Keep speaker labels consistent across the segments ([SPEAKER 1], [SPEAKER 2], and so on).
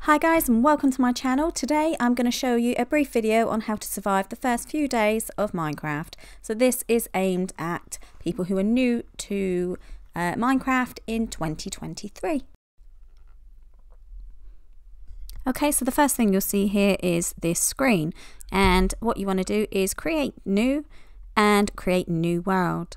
[SPEAKER 1] Hi guys, and welcome to my channel. Today I'm going to show you a brief video on how to survive the first few days of Minecraft. So this is aimed at people who are new to Minecraft in 2023. Okay, so the first thing you'll see here is this screen, and what you want to do is create new and create new world.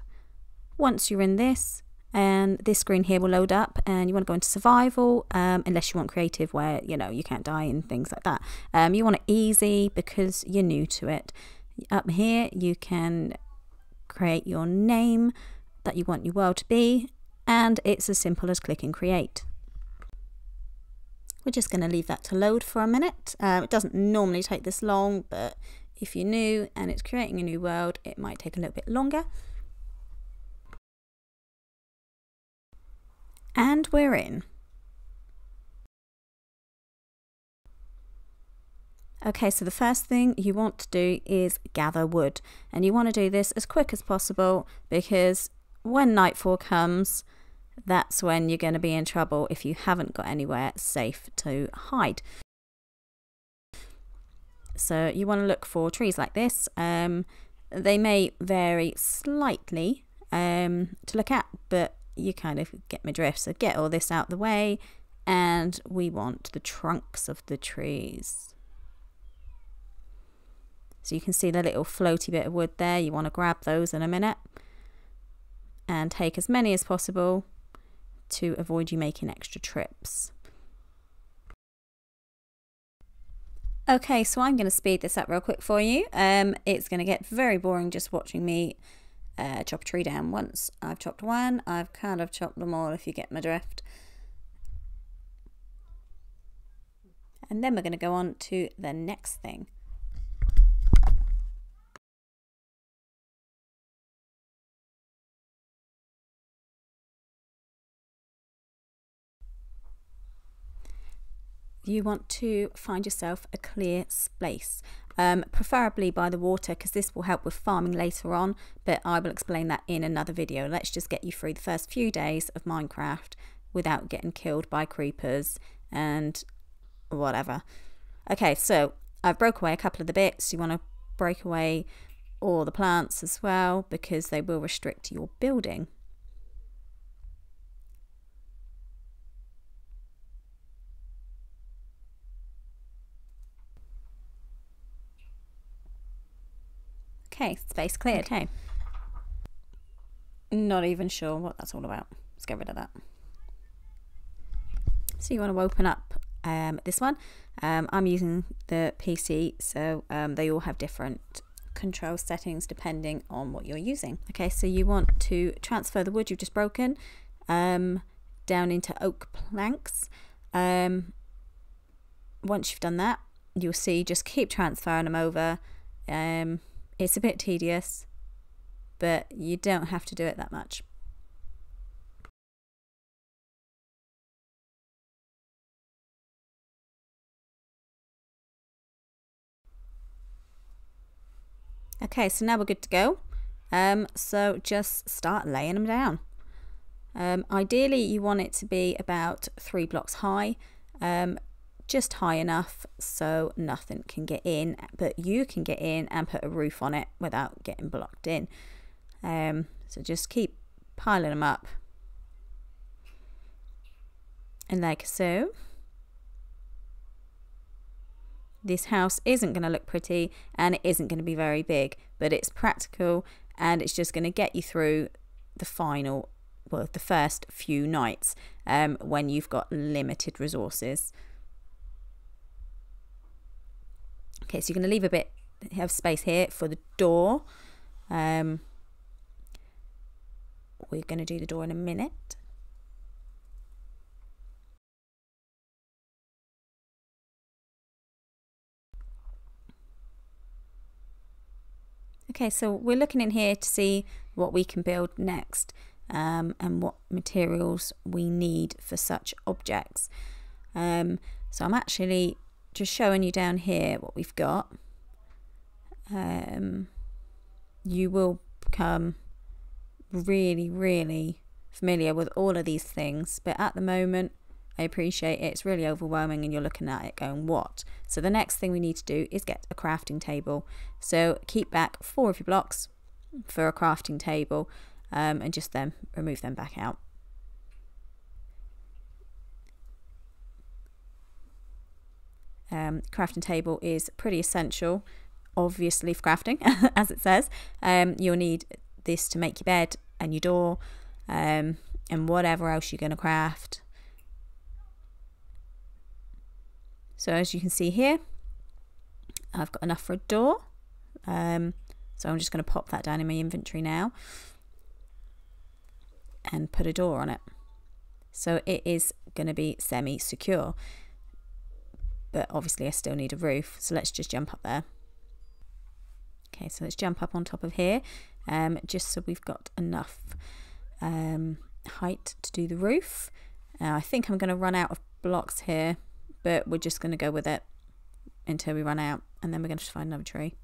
[SPEAKER 1] Once you're in this, and this screen here will load up, and you want to go into survival, unless you want creative where you can't die and things like that. You want it easy because you're new to it. Up here you can create your name that you want your world to be, and it's as simple as clicking create. We're just going to leave that to load for a minute. It doesn't normally take this long, but if you're new and it's creating a new world, it might take a little bit longer. And we're in. Okay, so the first thing you want to do is gather wood, and you want to do this as quick as possible because when nightfall comes, that's when you're going to be in trouble if you haven't got anywhere safe to hide. So you want to look for trees like this. They may vary slightly to look at, but you kind of get my drift. So get all this out the way, and we want the trunks of the trees. So you can see the little floaty bit of wood there. You want to grab those in a minute and take as many as possible to avoid you making extra trips. Okay, so I'm going to speed this up real quick for you. It's going to get very boring just watching me chop a tree down. Once I've chopped one, I've kind of chopped them all, if you get my drift. And then we're going to go on to the next thing. You want to find yourself a clear space, preferably by the water, because this will help with farming later on, but I will explain that in another video. Let's just get you through the first few days of Minecraft without getting killed by creepers and whatever. Okay, so I've broke away a couple of the bits. You want to break away all the plants as well, because they will restrict your building. Okay, space cleared. Okay. Not even sure what that's all about. Let's get rid of that. So you want to open up this one. I'm using the PC, so they all have different control settings depending on what you're using. Okay, so you want to transfer the wood you've just broken down into oak planks. Once you've done that, you'll see just keep transferring them over. It's a bit tedious, but you don't have to do it that much. Okay, so now we're good to go. So just start laying them down. Ideally, you want it to be about 3 blocks high. Just high enough so nothing can get in, but you can get in and put a roof on it without getting blocked in. So just keep piling them up, and like so. This house isn't going to look pretty and it isn't going to be very big, but it's practical, and it's just going to get you through the the first few nights when you've got limited resources. Okay, so you're going to leave a bit of space here for the door. We're going to do the door in a minute. Okay, so we're looking in here to see what we can build next, and what materials we need for such objects. So I'm actually just showing you down here what we've got. You will become really familiar with all of these things, but at the moment I appreciate it. It's really overwhelming and you're looking at it going, what? So the next thing we need to do is get a crafting table. So keep back 4 of your blocks for a crafting table, and just then remove them back out. Crafting table is pretty essential, obviously, for crafting, as it says. You'll need this to make your bed and your door, and whatever else you're going to craft. So as you can see here, I've got enough for a door. So I'm just going to pop that down in my inventory now and put a door on it. So it is going to be semi-secure, but obviously I still need a roof. So let's just jump up there. Okay, so let's jump up on top of here, just so we've got enough height to do the roof. I think I'm going to run out of blocks here, but we're just going to go with it until we run out, and then we're going to find another tree.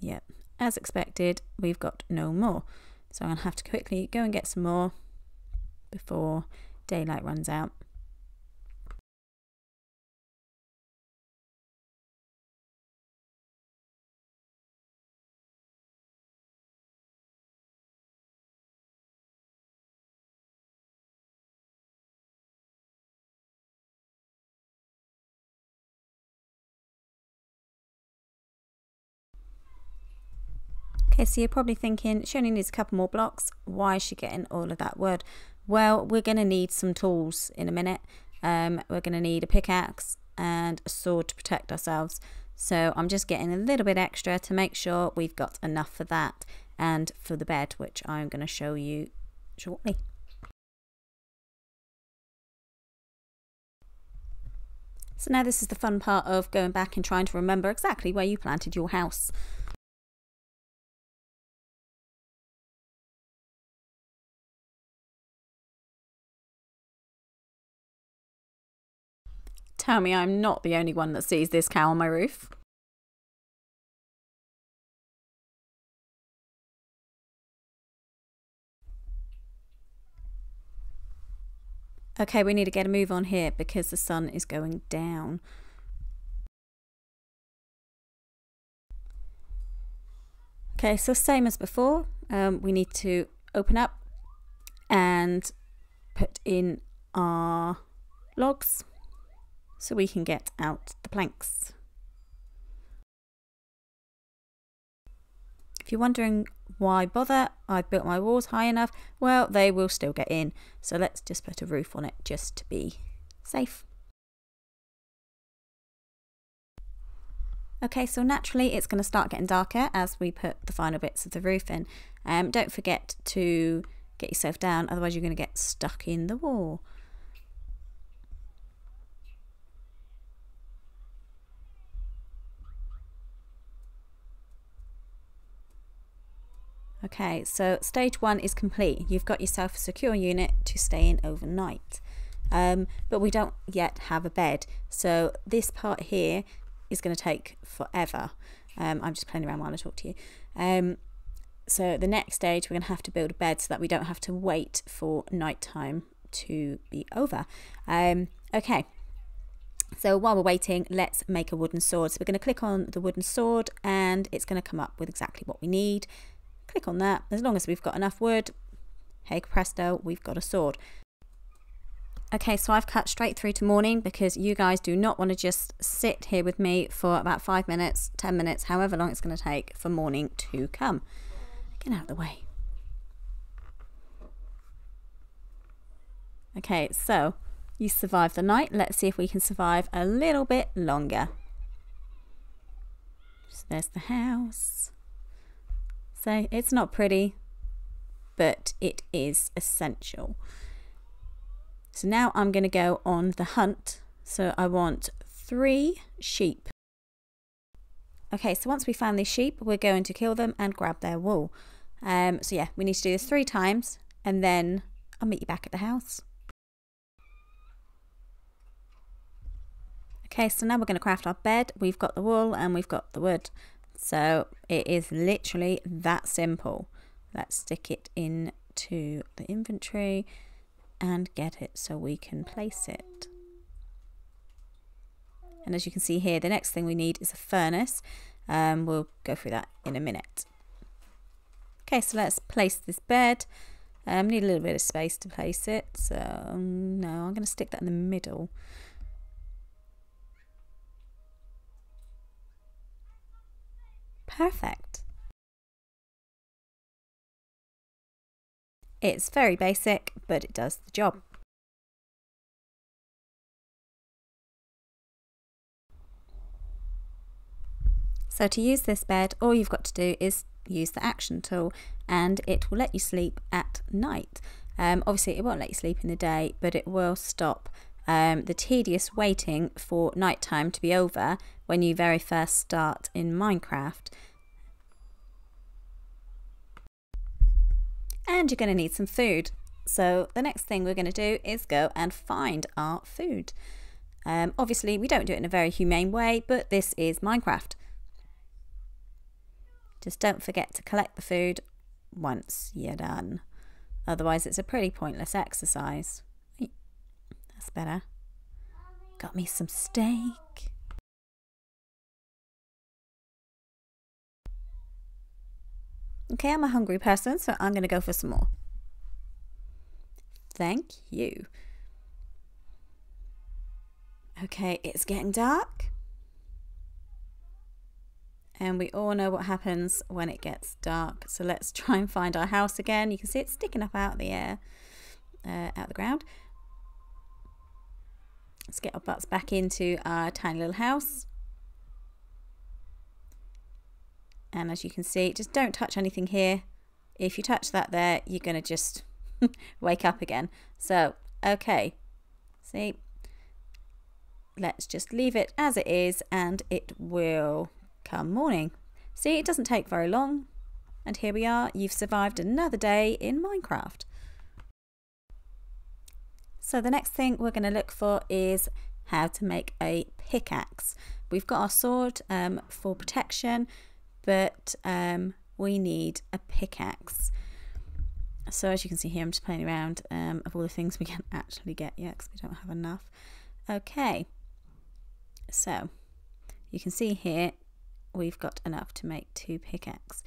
[SPEAKER 1] Yep, as expected, we've got no more. So I'm going to have to quickly go and get some more before daylight runs out. Okay, so you're probably thinking, she only needs a couple more blocks. Why is she getting all of that wood? Well, we're going to need some tools in a minute. We're going to need a pickaxe and a sword to protect ourselves. So I'm just getting a little bit extra to make sure we've got enough for that and for the bed, which I'm going to show you shortly. So now this is the fun part of going back and trying to remember exactly where you planted your house. Tell me I'm not the only one that sees this cow on my roof. Okay, we need to get a move on here because the sun is going down. Okay, so same as before, we need to open up and put in our logs so we can get out the planks. If you're wondering why bother, I've built my walls high enough. Well, they will still get in, so let's just put a roof on it just to be safe. Okay, so naturally it's going to start getting darker as we put the final bits of the roof in. Don't forget to get yourself down, otherwise you're going to get stuck in the wall. Okay, so stage 1 is complete. You've got yourself a secure unit to stay in overnight. But we don't yet have a bed, so this part here is going to take forever. I'm just playing around while I talk to you. So the next stage we're going to have to build a bed so that we don't have to wait for nighttime to be over. Okay, so while we're waiting, let's make a wooden sword. So we're going to click on the wooden sword and it's going to come up with exactly what we need. Click on that. As long as we've got enough wood, hey presto, we've got a sword. Okay, so I've cut straight through to morning because you guys do not want to just sit here with me for about 5 minutes, 10 minutes, however long it's going to take for morning to come. Get out of the way. Okay, so you survived the night. Let's see if we can survive a little bit longer. So there's the house. So it's not pretty, but it is essential. So now I'm going to go on the hunt. So I want 3 sheep. Okay, so once we found these sheep, we're going to kill them and grab their wool. So yeah, we need to do this 3 times and then I'll meet you back at the house. Okay, so now we're going to craft our bed. We've got the wool and we've got the wood. So it is literally that simple. Let's stick it into the inventory and get it so we can place it. And as you can see here, the next thing we need is a furnace. We'll go through that in a minute. Okay, so let's place this bed. Need a little bit of space to place it, so no, I'm going to stick that in the middle. Perfect. It's very basic, but it does the job. So to use this bed, all you've got to do is use the action tool and it will let you sleep at night. Obviously it won't let you sleep in the day, but it will stop the tedious waiting for nighttime to be over when you very first start in Minecraft. And you're going to need some food. So the next thing we're going to do is go and find our food. Obviously we don't do it in a very humane way, but this is Minecraft. Just don't forget to collect the food once you're done. Otherwise it's a pretty pointless exercise. That's better. Got me some steak. Okay, I'm a hungry person, so I'm going to go for some more. Thank you. Okay, it's getting dark. And we all know what happens when it gets dark. So let's try and find our house again. You can see it's sticking up out of the air, out the ground. Let's get our butts back into our tiny little house. And as you can see, just don't touch anything here. If you touch that there, you're going to just wake up again. So, okay. See? Let's just leave it as it is and it will come morning. See, it doesn't take very long. And here we are. You've survived another day in Minecraft. So the next thing we're going to look for is how to make a pickaxe. We've got our sword for protection, but we need a pickaxe. So as you can see here, I'm just playing around of all the things we can't actually get yet because we don't have enough. Okay, so you can see here we've got enough to make 2 pickaxes.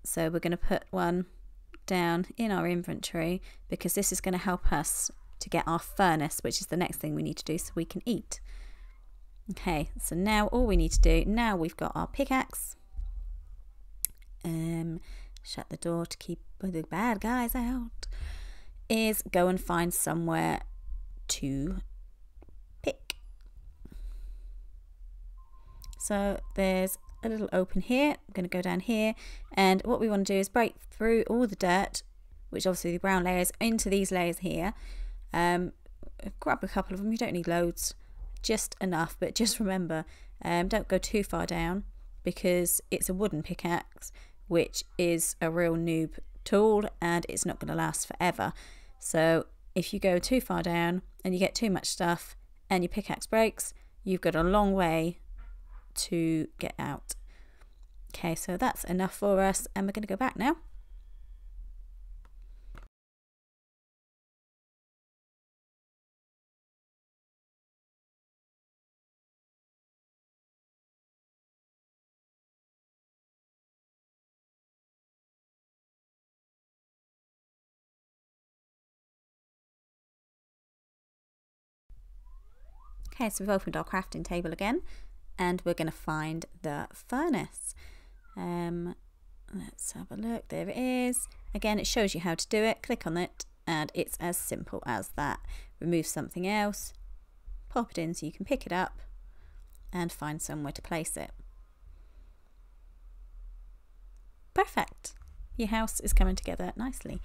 [SPEAKER 1] So we're going to put one down in our inventory because this is going to help us to get our furnace, which is the next thing we need to do so we can eat. Okay, so now all we need to do, now we've got our pickaxe. Shut the door to keep the bad guys out, is go and find somewhere to pick. So there's a little open here. I'm going to go down here, and what we want to do is break through all the dirt, which obviously the brown layers, into these layers here. Grab a couple of them, you don't need loads, just enough, but just remember, don't go too far down because it's a wooden pickaxe, which is a real noob tool and it's not going to last forever. So if you go too far down and you get too much stuff and your pickaxe breaks, you've got a long way to get out. Okay, so that's enough for us and we're going to go back now. Okay, so we've opened our crafting table again and we're going to find the furnace. Let's have a look. There it is. Again, it shows you how to do it. Click on it and it's as simple as that. Remove something else, pop it in so you can pick it up and find somewhere to place it. Perfect. Your house is coming together nicely.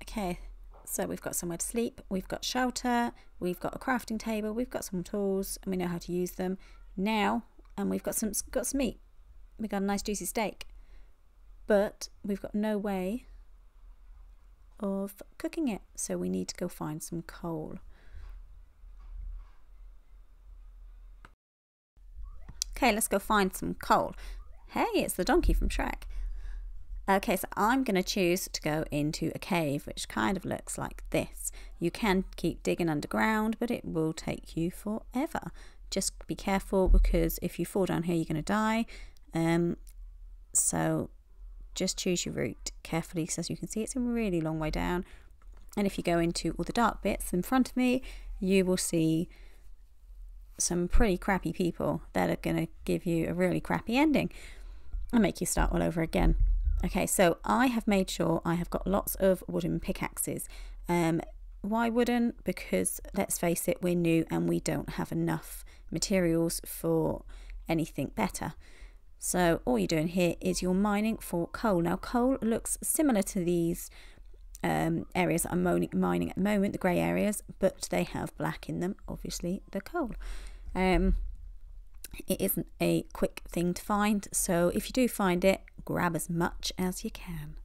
[SPEAKER 1] Okay. So we've got somewhere to sleep, we've got shelter, we've got a crafting table, we've got some tools, and we know how to use them now. And we've got some meat. We've got a nice juicy steak, but we've got no way of cooking it. So we need to go find some coal. Okay, let's go find some coal. Hey, it's the donkey from Shrek. Okay, so I'm going to choose to go into a cave, which kind of looks like this. You can keep digging underground, but it will take you forever. Just be careful, because if you fall down here, you're going to die. So just choose your route carefully. So as you can see, it's a really long way down. And if you go into all the dark bits in front of me, you will see some pretty crappy people that are going to give you a really crappy ending and make you start all over again. Okay, so I have made sure I have got lots of wooden pickaxes. Why wooden? Because let's face it, we're new and we don't have enough materials for anything better. So all you're doing here is you're mining for coal. Now coal looks similar to these areas that I'm mining at the moment, the grey areas, but they have black in them, obviously the coal. It isn't a quick thing to find, so if you do find it, grab as much as you can.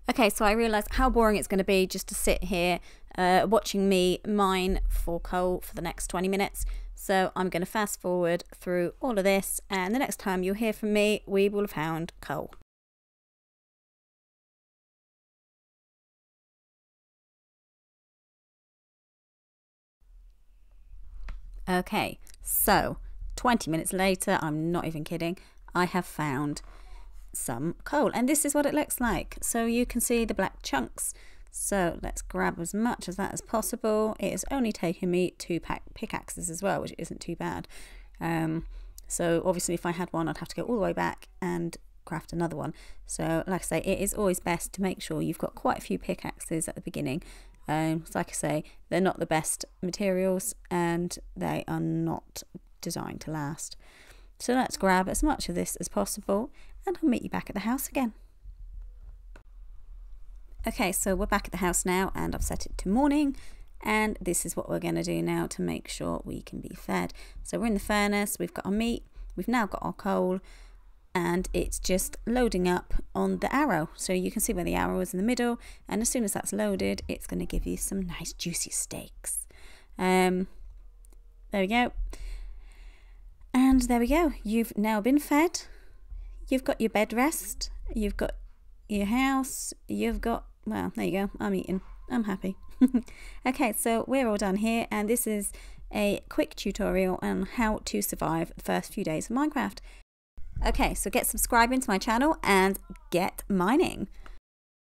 [SPEAKER 1] Okay, so I realised how boring it's going to be just to sit here watching me mine for coal for the next 20 minutes. So I'm going to fast forward through all of this, and the next time you'll hear from me, we will have found coal. Okay, so 20 minutes later, I'm not even kidding, I have found some coal, and this is what it looks like. So you can see the black chunks. So let's grab as much as that as possible. It has only taken me 2 pickaxes as well, which isn't too bad. So obviously if I had one, I'd have to go all the way back and craft another one. So like I say, it is always best to make sure you've got quite a few pickaxes at the beginning. So like I say, they're not the best materials and they are not designed to last. So let's grab as much of this as possible, and I'll meet you back at the house again. Okay, so we're back at the house now, and I've set it to morning, and this is what we're going to do now to make sure we can be fed. So we're in the furnace, we've got our meat, we've now got our coal, and it's just loading up on the arrow. So you can see where the arrow is in the middle, and as soon as that's loaded, it's going to give you some nice juicy steaks. There we go. And there we go. You've now been fed. You've got your bed rest. You've got your house. You've got, well, there you go. I'm eating. I'm happy. Okay, so we're all done here, and this is a quick tutorial on how to survive the first few days of Minecraft. Okay, so get subscribing to my channel and get mining.